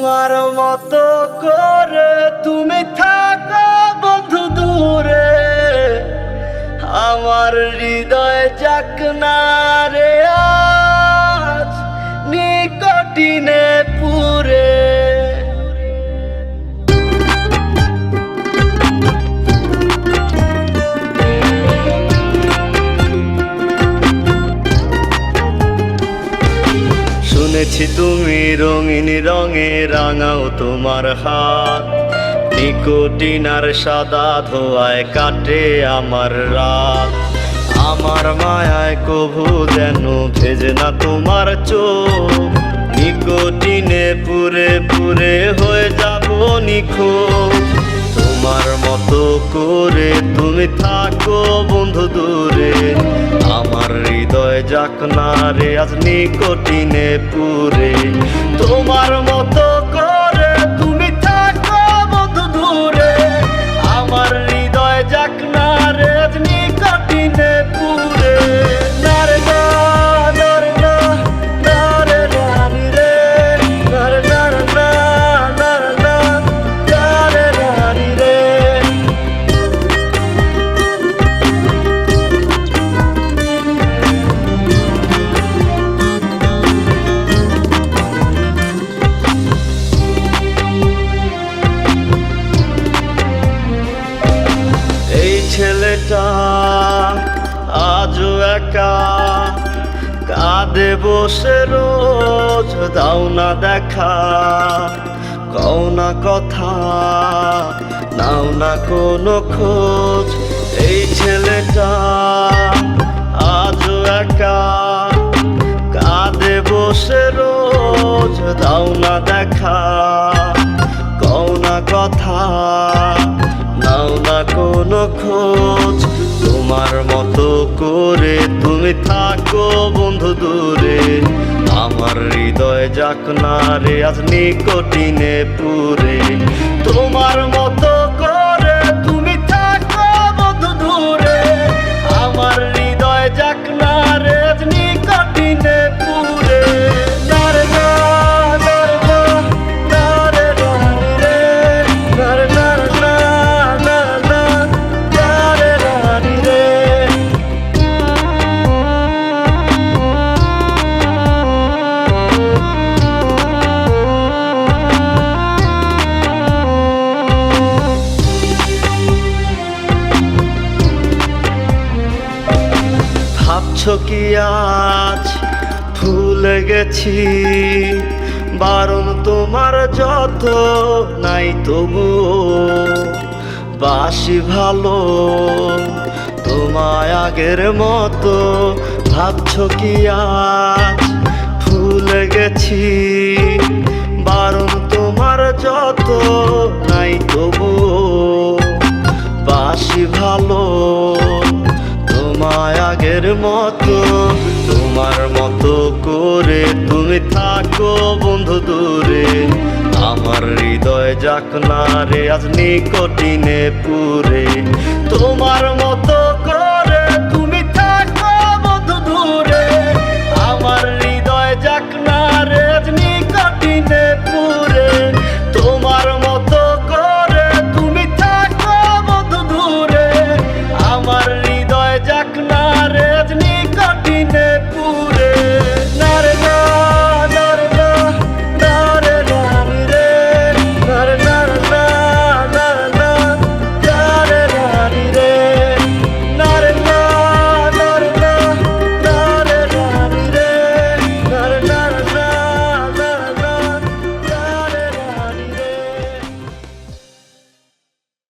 তোমার মতো করে তুমি থাকো বন্ধু দূরে, আমার হৃদয় যাক না রে আজ নিকটিনে পুরে। শুনেছি তুমি রঙিন রঙে রাঙাও তোমার হাত, নিকোটিন আর সাদা ধোয়ায় কাটে আমার রাত। আমার মায়ায় কভু যেন ভেজে না তোমার চোখ, নিকোটিনে পুরে পুরে হয়ে যাব নিখোঁজ। তোমার মতো করে তুমি থাকো বন্ধু দূরে, আমার হৃদয় যাক না রে আজ নিকোটিনে পুরে। তোমার মতো করে তুমি থাকো বন্ধু দূরে, আমার হৃদয় যাক না রে আজ নিকোটিনে পুরে। নারে না নারে না নারে নারে রে, নারে নারে না নারে না নারে নারে রে। ছেলেটা আজও একা কাঁদে বসে রোজ, দাও না দেখা কও না কথা, নাও না কোনো খোঁজ। এই ছেলেটা আজও একা কাঁদে বসে রোজ, দাও না দেখা কও না কথা, নাও না কোনো খোঁজ। তোমার মতো করে তুমি থাকো বন্ধু দূরে, আমার হৃদয় যাক না রে আজ নিকোটিনে পুরে। তোমার মতো করে তুমি থাকো বন্ধু দূরে, আমার হৃদয় যাক না রে আজ নিকোটিনে পুরে। নারে না নারে না নারে নারে রে, নারে নারে না নারে না নারে নারে রে। ভাবছো কি আজ ভুলে গেছি, বারণ তোমার যত নাই তবুও বাসি ভালো তোমায় আগের মতো। ভাবছো কি আজ ভুলে গেছি, বারণ তোমার যত নাই তবুও বাসি ভালো তোমায় আগের মতো। তোমার মতো করে তুমি থাকো বন্ধু দূরে, আমার হৃদয় যাক না রে আজ নিকোটিনে পুরে। তোমার মতো